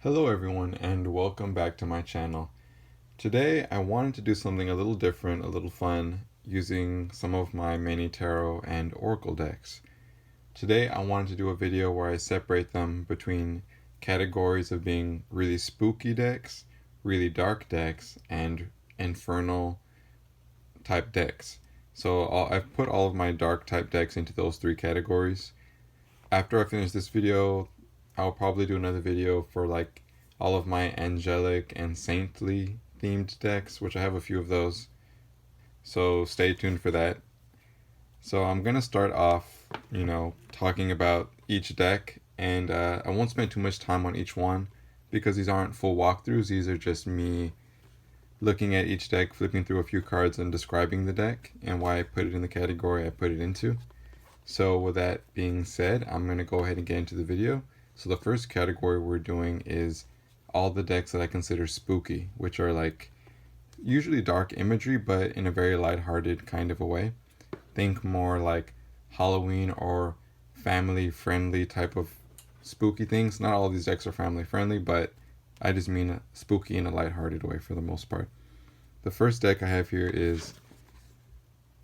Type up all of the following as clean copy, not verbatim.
Hello everyone and welcome back to my channel. Today I wanted to do something a little different, a little fun, using some of my mini tarot and oracle decks. Today I wanted to do a video where I separate them between categories of being really spooky decks, really dark decks, and infernal type decks. So I've put all of my dark type decks into those three categories. After I finish this video, I'll probably do another video for like all of my angelic and saintly themed decks, which I have a few of those. So stay tuned for that. So I'm gonna start off, talking about each deck, and I won't spend too much time on each one because these aren't full walkthroughs. These are just me looking at each deck, flipping through a few cards, and describing the deck and why I put it in the category I put it into. So with that being said, I'm going to go ahead and get into the video. So the first category we're doing is all the decks that I consider spooky, which are like usually dark imagery, but in a very lighthearted kind of a way. Think more like Halloween or family friendly type of spooky things. Not all of these decks are family friendly, but I just mean spooky in a lighthearted way for the most part. The first deck I have here is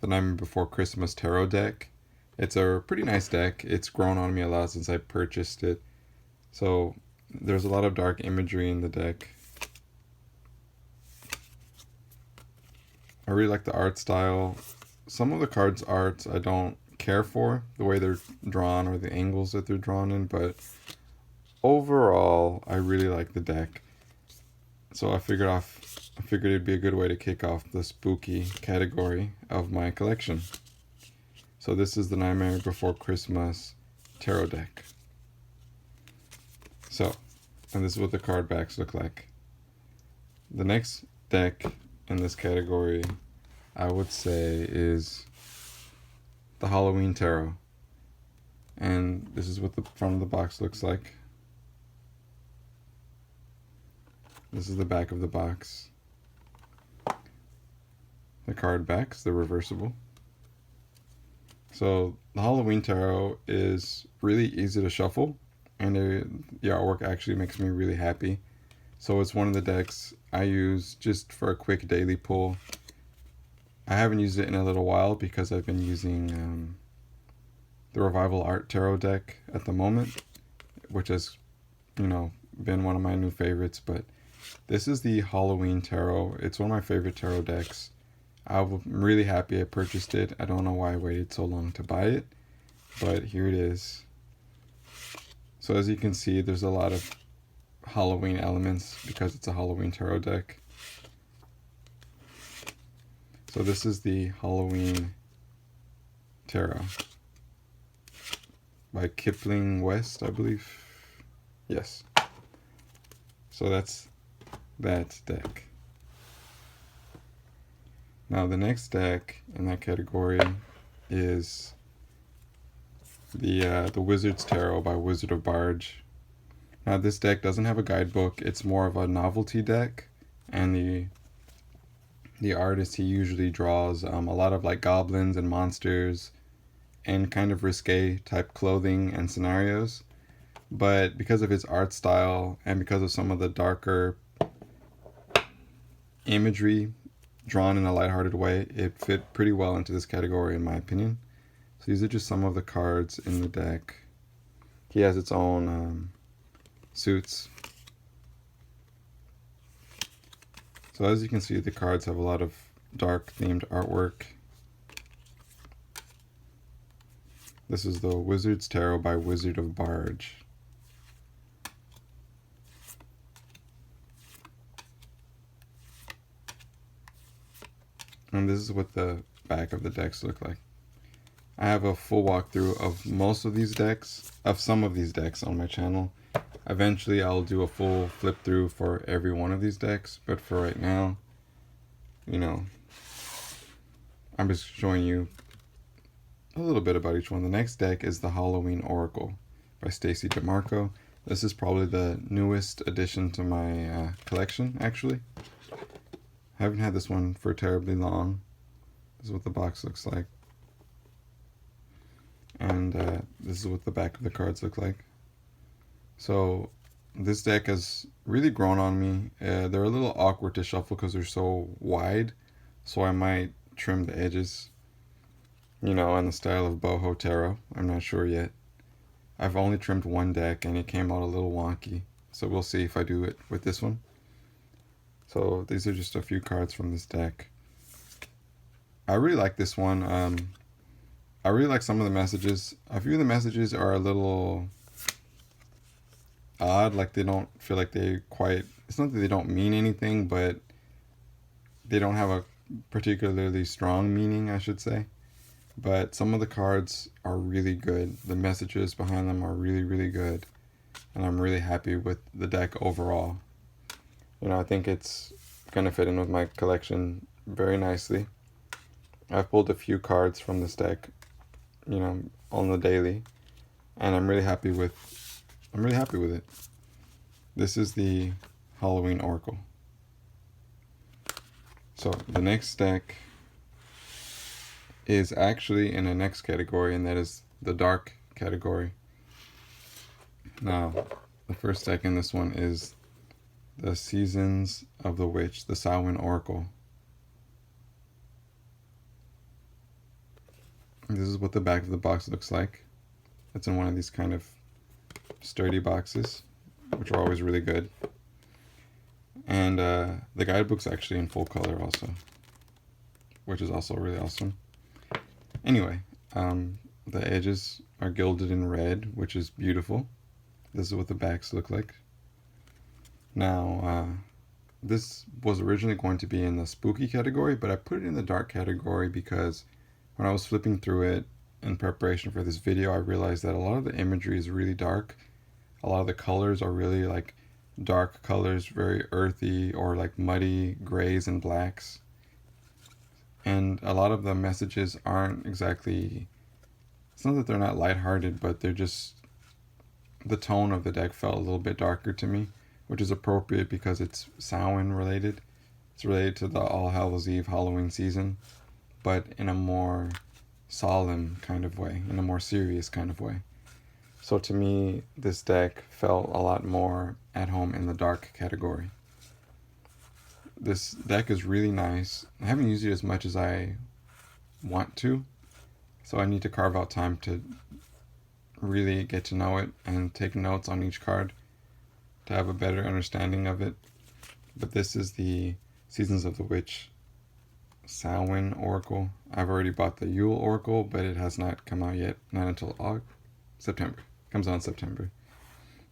the Nightmare Before Christmas Tarot deck. It's a pretty nice deck. It's grown on me a lot since I purchased it. So there's a lot of dark imagery in the deck. I really like the art style. Some of the cards' arts I don't care for, the way they're drawn or the angles that they're drawn in, but overall I really like the deck. So I figured it'd be a good way to kick off the spooky category of my collection. So this is the Nightmare Before Christmas tarot deck. And this is what the card backs look like. The next deck in this category, I would say, is the Halloween Tarot. And this is what the front of the box looks like. This is the back of the box. The card backs, they're reversible. So the Halloween Tarot is really easy to shuffle, and the artwork actually makes me really happy. So it's one of the decks I use just for a quick daily pull. I haven't used it in a little while because I've been using the Revival Art Tarot deck at the moment, which has, been one of my new favorites. But this is the Halloween Tarot. It's one of my favorite tarot decks. I'm really happy I purchased it. I don't know why I waited so long to buy it, but here it is. So as you can see, there's a lot of Halloween elements because it's a Halloween tarot deck. So this is the Halloween Tarot by Kipling West, I believe. Yes. So that's that deck. Now the next deck in that category is the Wizard's Tarot by Wizard of Barge. Now this deck doesn't have a guidebook. It's more of a novelty deck, and the artist, he usually draws a lot of like goblins and monsters and kind of risque type clothing and scenarios. But because of his art style and because of some of the darker imagery drawn in a lighthearted way, it fit pretty well into this category in my opinion. So these are just some of the cards in the deck. He has its own suits. So as you can see, the cards have a lot of dark themed artwork. This is the Wizard's Tarot by Wizard of Barge. And this is what the back of the decks look like. I have a full walkthrough of most of these decks, of some of these decks on my channel. Eventually I'll do a full flip through for every one of these decks, but for right now, I'm just showing you a little bit about each one. The next deck is the Halloween Oracle by Stacy DeMarco. This is probably the newest addition to my collection, actually. I haven't had this one for terribly long. This is what the box looks like. And this is what the back of the cards look like. So this deck has really grown on me. They're a little awkward to shuffle because they're so wide, so I might trim the edges, in the style of boho tarot. I'm not sure yet. I've only trimmed one deck and it came out a little wonky, so we'll see if I do it with this one. So these are just a few cards from this deck. I really like this one. I really like some of the messages. A few of the messages are a little odd, like they don't feel like they quite, it's not that they don't mean anything, but they don't have a particularly strong meaning, I should say. But some of the cards are really good. The messages behind them are really, really good. And I'm really happy with the deck overall. I think it's going to fit in with my collection very nicely. I've pulled a few cards from this deck, on the daily. And I'm really happy with it. This is the Halloween Oracle. So the next deck is actually in the next category, and that is the dark category. Now, the first deck in this one is the Seasons of the Witch, the Samhain Oracle. This is what the back of the box looks like. It's in one of these kind of sturdy boxes, which are always really good. And the guidebook's actually in full color also, which is also really awesome. Anyway, the edges are gilded in red, which is beautiful. This is what the backs look like. Now, this was originally going to be in the spooky category, but I put it in the dark category because when I was flipping through it in preparation for this video, I realized that a lot of the imagery is really dark. A lot of the colors are really like dark colors, very earthy or like muddy grays and blacks. And a lot of the messages aren't exactly, it's not that they're not lighthearted, but they're just, the tone of the deck felt a little bit darker to me, which is appropriate because it's Samhain related. It's related to the All Hallows Eve Halloween season, but in a more solemn kind of way, in a more serious kind of way. So to me, this deck felt a lot more at home in the dark category. This deck is really nice. I haven't used it as much as I want to, so I need to carve out time to really get to know it and take notes on each card to have a better understanding of it. But this is the Seasons of the Witch Samhain Oracle. I've already bought the Yule Oracle, but it has not come out yet, not until September. It comes out in September.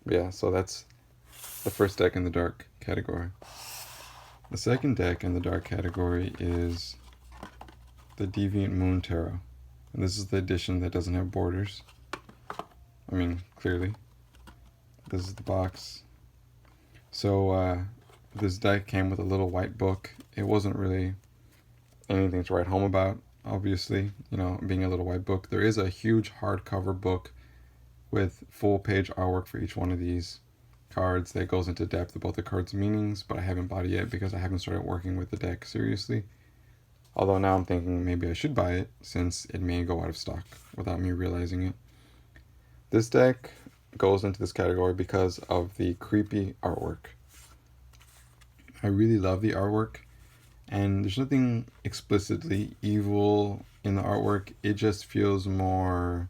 Yeah, so that's the first deck in the dark category. The second deck in the dark category is the Deviant Moon Tarot. And this is the edition that doesn't have borders. I mean, clearly. This is the box. So, this deck came with a little white book. It wasn't really anything to write home about, obviously, being a little white book. There is a huge hardcover book with full page artwork for each one of these cards that goes into depth about the cards' meanings, but I haven't bought it yet because I haven't started working with the deck seriously. Although now I'm thinking maybe I should buy it since it may go out of stock without me realizing it. This deck goes into this category because of the creepy artwork. I really love the artwork, and there's nothing explicitly evil in the artwork. It just feels more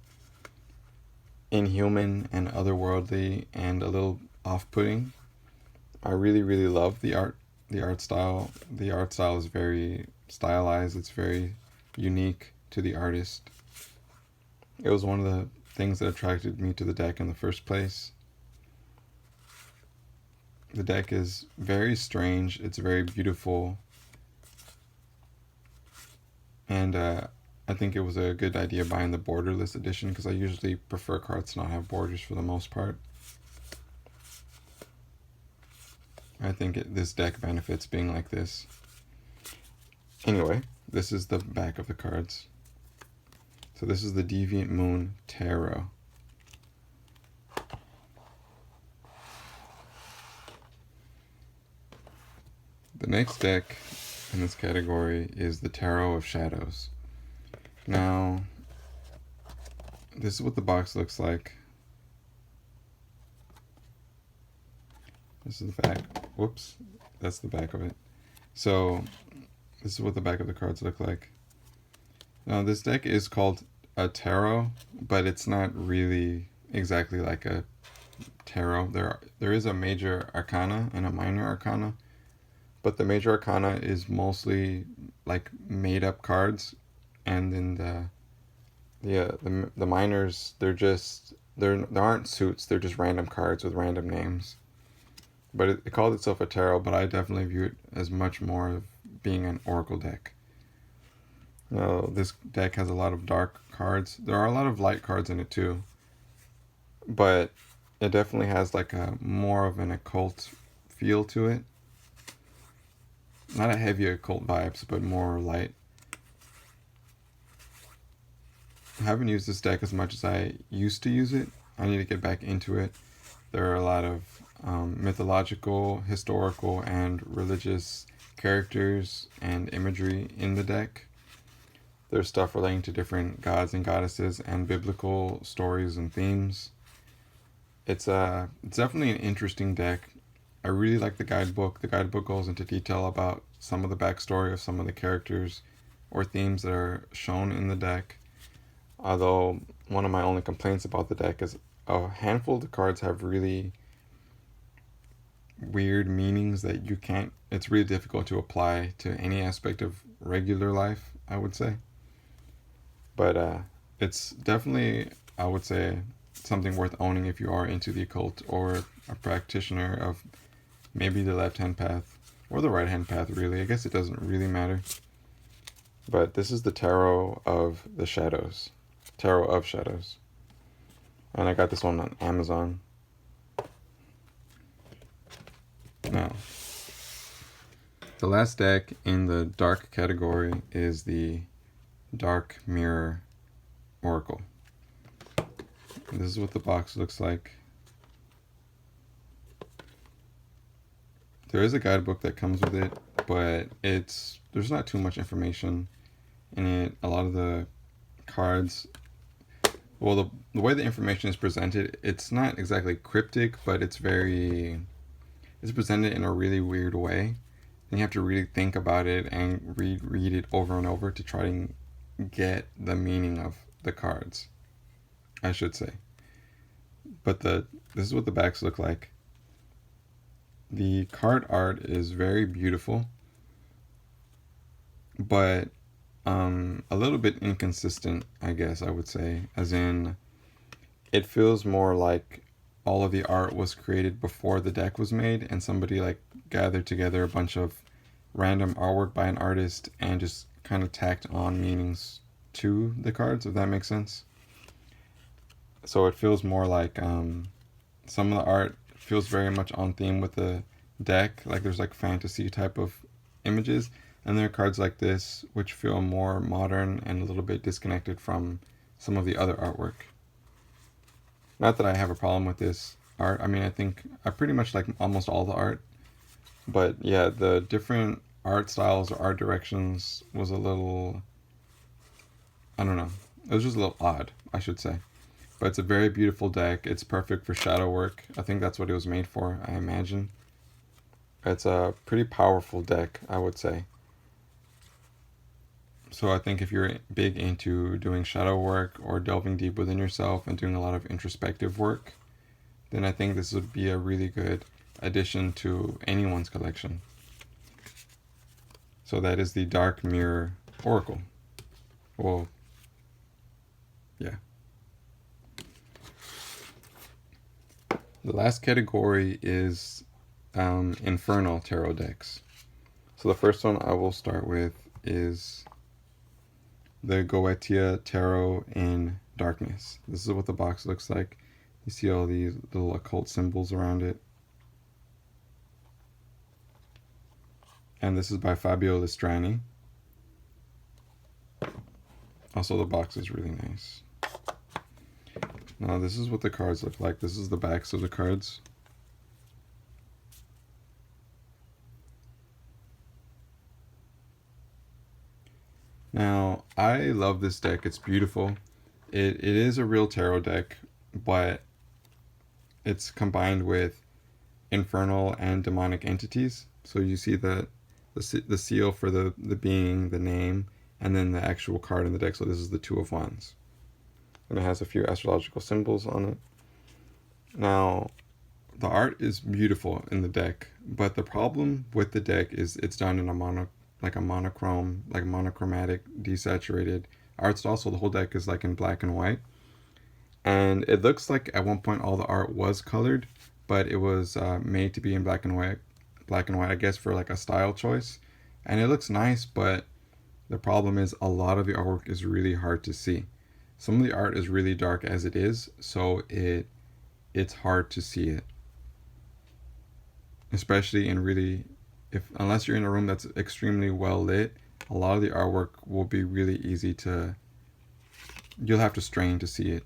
inhuman and otherworldly and a little off-putting. I really, really love the art style. The art style is very stylized. It's very unique to the artist. It was one of the things that attracted me to the deck in the first place. The deck is very strange. It's very beautiful. And I think it was a good idea buying the borderless edition because I usually prefer cards to not have borders for the most part. I think this deck benefits being like this. Anyway, this is the back of the cards. So this is the Deviant Moon Tarot. The next deck in this category is the Tarot of Shadows. Now, this is what the box looks like. This is the back. Whoops. That's the back of it. So this is what the back of the cards look like. Now this deck is called a tarot, but it's not really exactly like a tarot. There is a major arcana and a minor arcana, but the major arcana is mostly like made up cards, and then the minors, there aren't suits, they're just random cards with random names. But it called itself a tarot, but I definitely view it as much more of being an oracle deck. Now, this deck has a lot of dark cards. There are a lot of light cards in it too, but it definitely has like a more of an occult feel to it. Not a heavy occult vibes, but more light. I haven't used this deck as much as I used to use it. I need to get back into it. There are a lot of mythological, historical, and religious characters and imagery in the deck. There's stuff relating to different gods and goddesses and biblical stories and themes. It's definitely an interesting deck. I really like the guidebook. The guidebook goes into detail about some of the backstory of some of the characters or themes that are shown in the deck. Although one of my only complaints about the deck is a handful of the cards have really weird meanings that it's really difficult to apply to any aspect of regular life, I would say. But it's definitely, I would say, something worth owning if you are into the occult or a practitioner of maybe the left-hand path or the right-hand path, really. I guess it doesn't really matter. But this is the Tarot of the Shadows. Tarot of Shadows. And I got this one on Amazon. Now, the last deck in the dark category is the Dark Mirror Oracle. And this is what the box looks like. There is a guidebook that comes with it, but there's not too much information in it. A lot of the cards, well, the way the information is presented, it's not exactly cryptic, but it's presented in a really weird way. And you have to really think about it and read it over and over to try to get the meaning of the cards, I should say. But this is what the backs look like. The card art is very beautiful, but a little bit inconsistent, I guess I would say. As in, it feels more like all of the art was created before the deck was made, and somebody like gathered together a bunch of random artwork by an artist and just kind of tacked on meanings to the cards, if that makes sense. So it feels more like some of the art feels very much on theme with the deck, like there's like fantasy type of images, and there are cards like this which feel more modern and a little bit disconnected from some of the other artwork. Not that I have a problem with this art. I mean, I think I pretty much like almost all the art, but yeah, the different art styles or art directions was a little, I don't know, it was just a little odd, I should say. But it's a very beautiful deck. It's perfect for shadow work. I think that's what it was made for, I imagine. It's a pretty powerful deck, I would say. So I think if you're big into doing shadow work or delving deep within yourself and doing a lot of introspective work, then I think this would be a really good addition to anyone's collection. So that is the Dark Mirror Oracle. Well, yeah. The last category is Infernal tarot decks. So the first one I will start with is the Goetia Tarot in Darkness. This is what the box looks like. You see all these little occult symbols around it. And this is by Fabio Listrani. Also, the box is really nice. Now, this is what the cards look like. This is the backs of the cards. Now, I love this deck. It's beautiful. It is a real tarot deck, but it's combined with infernal and demonic entities. So you see that the seal for the being, the name, and then the actual card in the deck. So this is the Two of Wands. And it has a few astrological symbols on it. Now, the art is beautiful in the deck, but the problem with the deck is it's done in a monochrome, like monochromatic, desaturated arts. Also, the whole deck is like in black and white. And it looks like at one point all the art was colored, but it was made to be in black and white, I guess, for like a style choice. And it looks nice, but the problem is a lot of the artwork is really hard to see. Some of the art is really dark as it is, so it's hard to see it. Especially in really, unless you're in a room that's extremely well lit, a lot of the artwork will be really easy to, you'll have to strain to see it.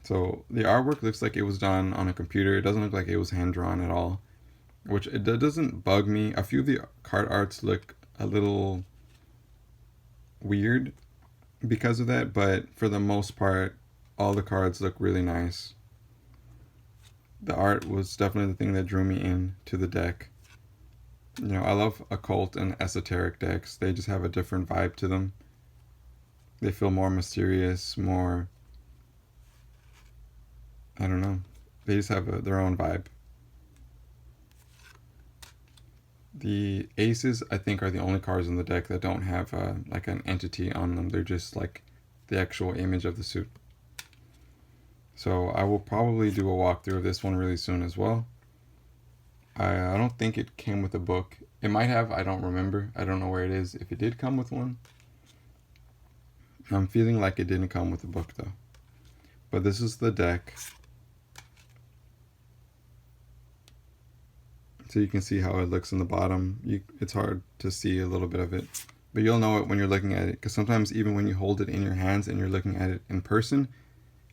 So the artwork looks like it was done on a computer. It doesn't look like it was hand drawn at all, which it doesn't bug me. A few of the card arts look a little weird because of that, but for the most part, all the cards look really nice. The art was definitely the thing that drew me in to the deck. You know, I love occult and esoteric decks. They just have a different vibe to them. They feel more mysterious, more, I don't know. They just have their own vibe. The aces, I think, are the only cards in the deck that don't have like an entity on them. They're just like the actual image of the suit. So I will probably do a walkthrough of this one really soon as well. I don't think it came with a book. It might have, I don't remember. I don't know where it is. If it did come with one. I'm feeling like it didn't come with a book though. But this is the deck. So you can see how it looks in the bottom. It's hard to see a little bit of it, but you'll know it when you're looking at it, because sometimes even when you hold it in your hands and you're looking at it in person,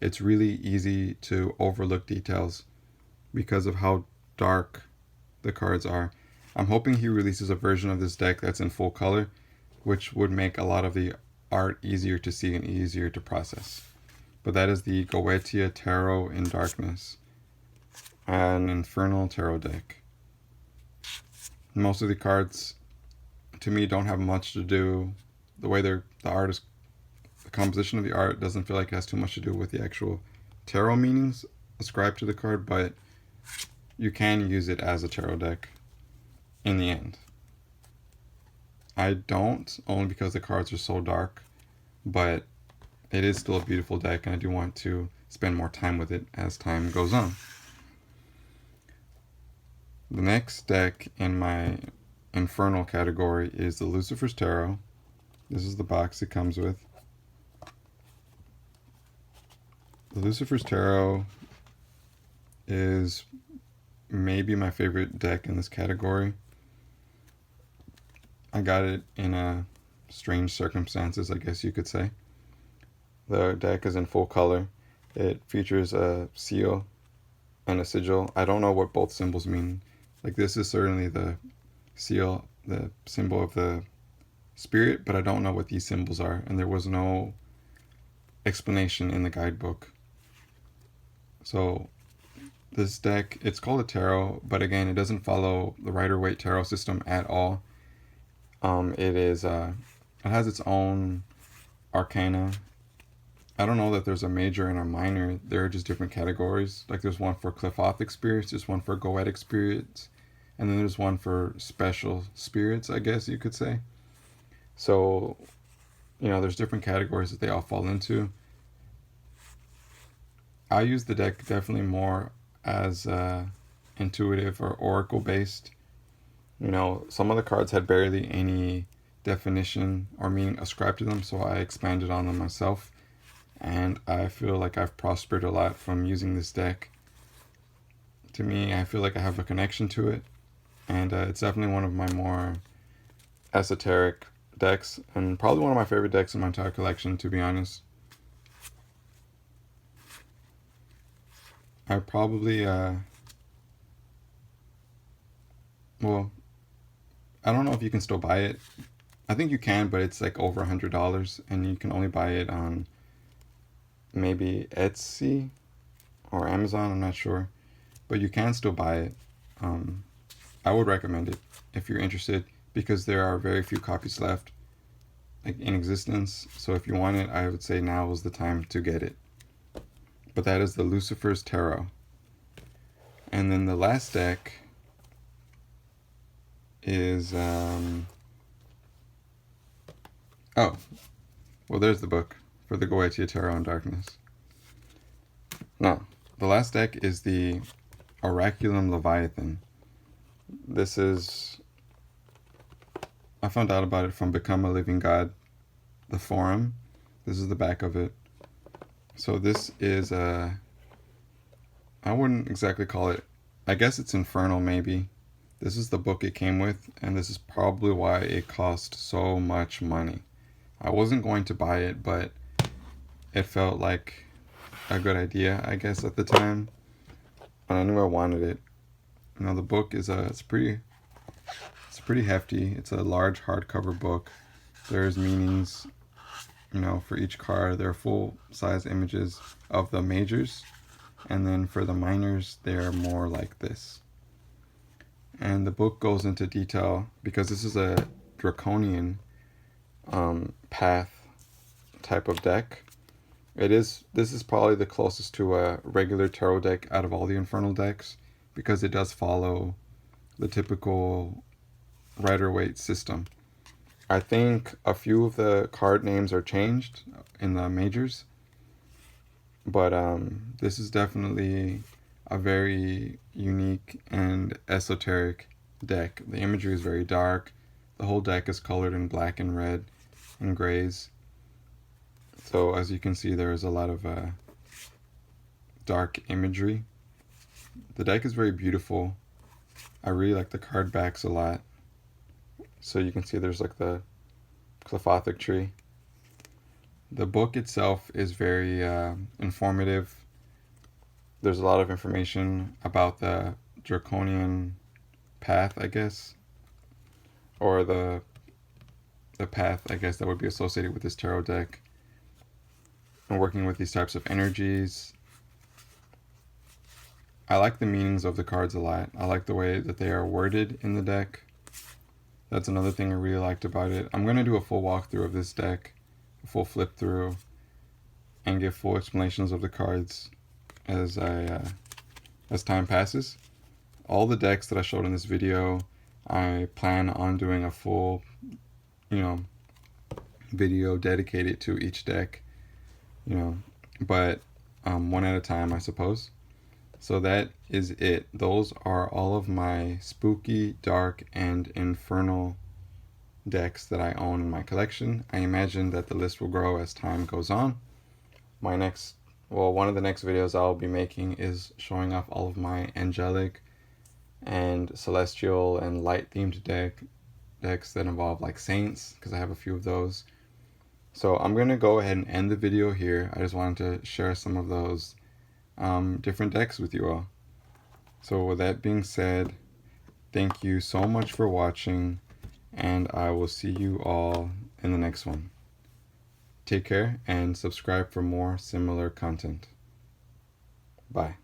it's really easy to overlook details because of how dark the cards are. I'm hoping he releases a version of this deck that's in full color, which would make a lot of the art easier to see and easier to process. But that is the Goetia Tarot in Darkness, an Infernal tarot deck. Most of the cards, to me, don't have much to do. The way the art is, the composition of the art doesn't feel like it has too much to do with the actual tarot meanings ascribed to the card, but you can use it as a tarot deck in the end. I don't, only because the cards are so dark, but it is still a beautiful deck, and I do want to spend more time with it as time goes on. The next deck in my Infernal category is the Lucifers Tarot. This is the box it comes with. The Lucifers Tarot is maybe my favorite deck in this category. I got it in strange circumstances, I guess you could say. The deck is in full color. It features a seal and a sigil. I don't know what both symbols mean. Like, this is certainly the seal, the symbol of the spirit, but I don't know what these symbols are, and there was no explanation in the guidebook. So this deck, it's called a tarot, but again, it doesn't follow the Rider-Waite tarot system at all. It has its own arcana. I don't know that there's a major and a minor. There are just different categories. Like, there's one for Qliphothic spirits, there's one for Goetic spirits, and then there's one for special spirits, I guess you could say. So, you know, there's different categories that they all fall into. I use the deck definitely more as intuitive or oracle based. You know, some of the cards had barely any definition or meaning ascribed to them, so I expanded on them myself. And I feel like I've prospered a lot from using this deck. To me, I feel like I have a connection to it. And it's definitely one of my more esoteric decks, and probably one of my favorite decks in my entire collection, to be honest. I probably, well, I don't know if you can still buy it. I think you can, but it's like over $100, and you can only buy it on maybe Etsy or Amazon, I'm not sure, but you can still buy it. I would recommend it if you're interested, because there are very few copies left, like, in existence. So if you want it, I would say now is the time to get it. But that is the Lucifers Tarot. And then the last deck is oh, well, there's the book for the Goetia Tarot in Darkness. Now, the last deck is the Oraculum Leviathan. This is, I found out about it from Become a Living God, the forum. This is the back of it. So this is I wouldn't exactly call it, I guess it's Infernal maybe. This is the book it came with, and this is probably why it cost so much money. I wasn't going to buy it, but it felt like a good idea, I guess, at the time. And I knew I wanted it. You know, the book is it's pretty hefty. It's a large hardcover book. There's meanings, you know, for each card. There are full-size images of the majors, and then for the minors, they're more like this. And the book goes into detail, because this is a draconian path type of deck. This is probably the closest to a regular tarot deck out of all the Infernal decks, because it does follow the typical Rider-Waite system. I think a few of the card names are changed in the majors, but this is definitely a very unique and esoteric deck. The imagery is very dark. The whole deck is colored in black and red and grays. So as you can see, there is a lot of dark imagery. The deck is very beautiful. I really like the card backs a lot. So you can see there's like the Clefothic tree. The book itself is very informative. There's a lot of information about the draconian path, I guess, or the path, I guess, that would be associated with this tarot deck, and working with these types of energies. I like the meanings of the cards a lot. I like the way that they are worded in the deck. That's another thing I really liked about it. I'm going to do a full walkthrough of this deck, a full flip through, and give full explanations of the cards as time passes. All the decks that I showed in this video, I plan on doing a full, you know, video dedicated to each deck, you know, but one at a time, I suppose. So that is it. Those are all of my spooky, dark, and infernal decks that I own in my collection. I imagine that the list will grow as time goes on. One of the next videos I'll be making is showing off all of my angelic and celestial and light themed decks that involve like saints, because I have a few of those. So I'm going to go ahead and end the video here. I just wanted to share some of those different decks with you all. So with that being said, thank you so much for watching, and I will see you all in the next one. Take care and subscribe for more similar content. Bye.